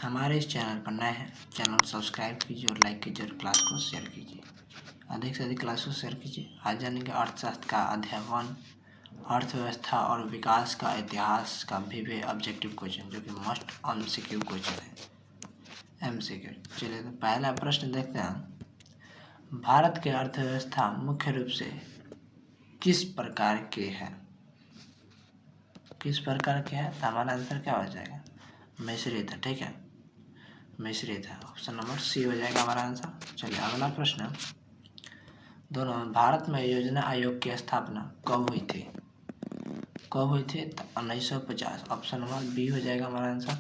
हमारे इस चैनल पर नए हैं, चैनल सब्सक्राइब कीजिए और लाइक कीजिए और क्लास को शेयर कीजिए। अधिक से अधिक क्लास को शेयर कीजिए। आज जानेंगे अर्थशास्त्र का अध्याय 1, अर्थव्यवस्था और विकास का इतिहास का भी ऑब्जेक्टिव क्वेश्चन, जो कि मोस्ट एमसीक्यू क्वेश्चन है। एमसीक्यू। चलिए तो पहला प्रश्न देखते हैं। भारत की अर्थव्यवस्था मुख्य रूप से किस प्रकार की है? किस प्रकार की है? तो हमारा आंसर क्या हो जाएगा? मिश्रित है। ठीक है, मिश्रित है। ऑप्शन नंबर सी हो जाएगा हमारा आंसर। चलिए अगला प्रश्न। दोनों भारत में योजना आयोग की स्थापना कब हुई थी? कब हुई थी? तो 1950। ऑप्शन नंबर बी हो जाएगा हमारा आंसर।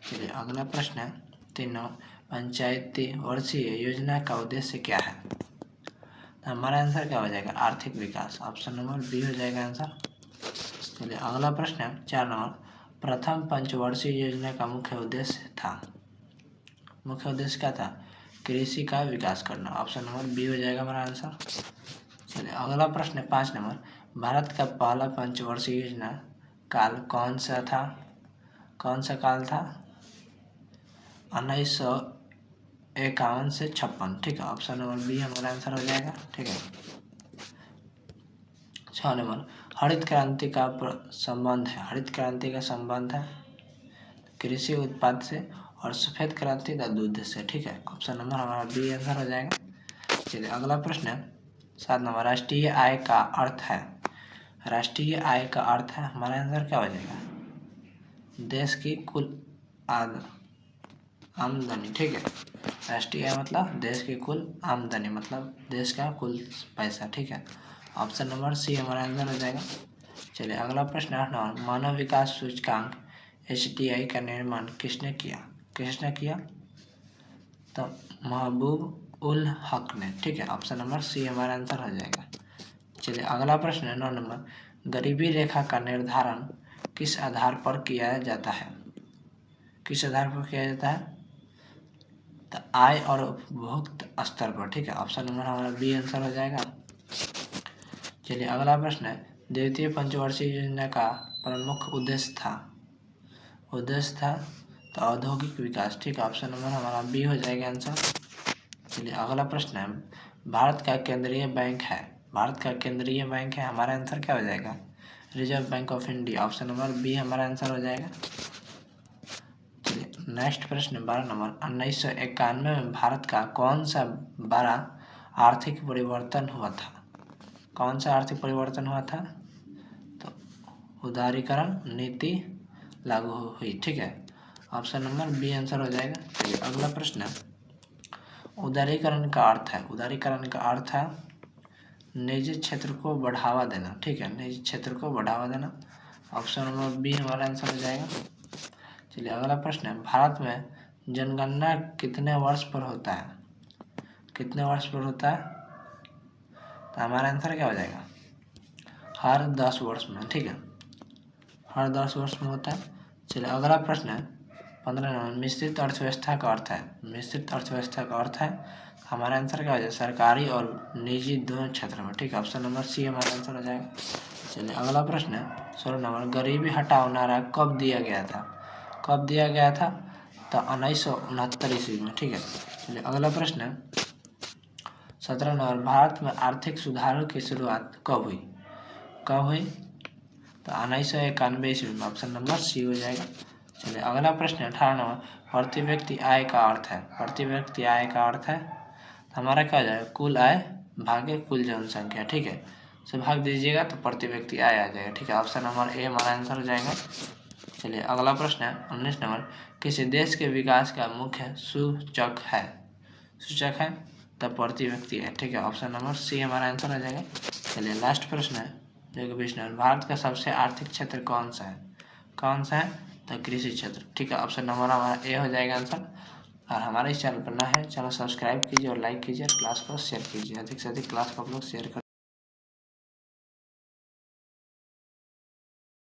चलिए अगला प्रश्न है। तीनों पंचायती वर्षीय योजना का उद्देश्य क्या है? तो हमारा आंसर क्या हो जाएगा? आर्थिक विकास। ऑप्शन नंबर बी हो जाएगा आंसर। चलिए अगला प्रश्न है 4 नंबर। प्रथम पंचवर्षीय योजना का मुख्य उद्देश्य था। मुख्य उद्देश्य क्या था? कृषि का विकास करना। ऑप्शन नंबर बी हो जाएगा हमारा आंसर। चलिए अगला प्रश्न है 5 नंबर। भारत का पहला पंचवर्षीय योजना काल कौन सा था? कौन सा काल था? 1951 से 56। ठीक है, ऑप्शन नंबर बी हमारा आंसर हो जाएगा। ठीक है। 6 नंबर। हरित क्रांति का संबंध है। हरित क्रांति का संबंध है कृषि उत्पाद से और सफेद क्रांति का दूध से। ठीक है, ऑप्शन नंबर हमारा बी आंसर हो जाएगा। चलिए अगला प्रश्न है 7 नंबर। राष्ट्रीय आय का अर्थ है। राष्ट्रीय आय का अर्थ है, हमारा आंसर क्या हो जाएगा? देश की कुल आमदनी। ठीक है, राष्ट्रीय आय मतलब देश की कुल आमदनी, मतलब देश का कुल पैसा। ठीक है, ऑप्शन नंबर सी हमारा आंसर हो जाएगा। चलिए अगला प्रश्न 8 नंबर। मानव विकास सूचकांक HDI का निर्माण किसने किया? किसने किया? तो महबूब उल हक ने। ठीक है, ऑप्शन नंबर सी हमारा आंसर हो जाएगा। चलिए अगला प्रश्न है 9 नंबर। गरीबी रेखा का निर्धारण किस आधार पर किया जाता है? किस आधार पर किया जाता है? तो आय और उपभोक्त स्तर पर। ठीक है, ऑप्शन नंबर हमारा बी आंसर हो जाएगा। चलिए अगला प्रश्न है। द्वितीय पंचवर्षीय योजना का प्रमुख उद्देश्य था तो औद्योगिक विकास। ठीक है, ऑप्शन नंबर हमारा बी हो जाएगा आंसर। चलिए अगला प्रश्न है। भारत का केंद्रीय बैंक है। भारत का केंद्रीय बैंक है, हमारा आंसर क्या हो जाएगा? Reserve bank of India. Option number B हमारा आंसर हो जाएगा। चलिए नेक्स्ट प्रश्न 12 नंबर। 1991 में भारत का कौन सा बड़ा आर्थिक परिवर्तन हुआ था? कौन सा आर्थिक परिवर्तन हुआ था? तो उदारीकरण नीति लागू हुई। ठीक है, ऑप्शन नंबर बी आंसर हो जाएगा। चलिए अगला प्रश्न है। उदारीकरण का अर्थ है। उदारीकरण का अर्थ है निजी क्षेत्र को बढ़ावा देना। ठीक है, निजी क्षेत्र को बढ़ावा देना। ऑप्शन नंबर बी हमारा आंसर हो जाएगा। चलिए अगला प्रश्न है। भारत में जनगणना कितने वर्ष पर होता है? कितने वर्ष पर होता है? तो हमारा आंसर क्या हो जाएगा? हर 10 वर्ष में। ठीक है, हर 10 वर्ष में होता है। चलिए अगला प्रश्न है 15 नंबर। मिश्रित अर्थव्यवस्था का अर्थ है। मिश्रित अर्थव्यवस्था का अर्थ है, हमारा आंसर क्या हो जाएगा? सरकारी और निजी दोनों क्षेत्र में। ठीक है, ऑप्शन नंबर सी हमारा आंसर हो जाएगा। चलिए अगला प्रश्न है 16 नंबर। गरीबी हटाओ नारा कब दिया गया था? कब दिया गया था? तो 1969 ईस्वी में। ठीक है। चलिए अगला प्रश्न है 17 नंबर। भारत में आर्थिक सुधारों की शुरुआत कब हुई? कब हुई? तो 1991 ईस्वी में। ऑप्शन नंबर सी हो जाएगा। चलिए अगला प्रश्न है 18 नंबर। प्रति व्यक्ति आय का अर्थ है। प्रति व्यक्ति आय का अर्थ है, हमारा क्या हो जाएगा? कुल आय भागे कुल जनसंख्या। ठीक है, से भाग दीजिएगा तो प्रति व्यक्ति आय आ जाएगा। ठीक है, ऑप्शन नंबर ए हमारा आंसर हो जाएगा। चलिए अगला प्रश्न है 19 नंबर। किसी देश के विकास का मुख्य सूचक है? सूचक है तो प्रति व्यक्ति है। ठीक है, ऑप्शन नंबर सी हमारा आंसर हो जाएगा। चलिए लास्ट प्रश्न है जो कि 20 नंबर। भारत का सबसे आर्थिक क्षेत्र कौन सा है? कौन सा है? तो कृषि क्षेत्र। ठीक है, ऑप्शन नंबर हमारा ए हो जाएगा आंसर। और हमारे इस चैनल पर नया है, चैनल सब्सक्राइब कीजिए और लाइक कीजिए, क्लास को शेयर कीजिए। अधिक से अधिक क्लास को आप लोग शेयर कर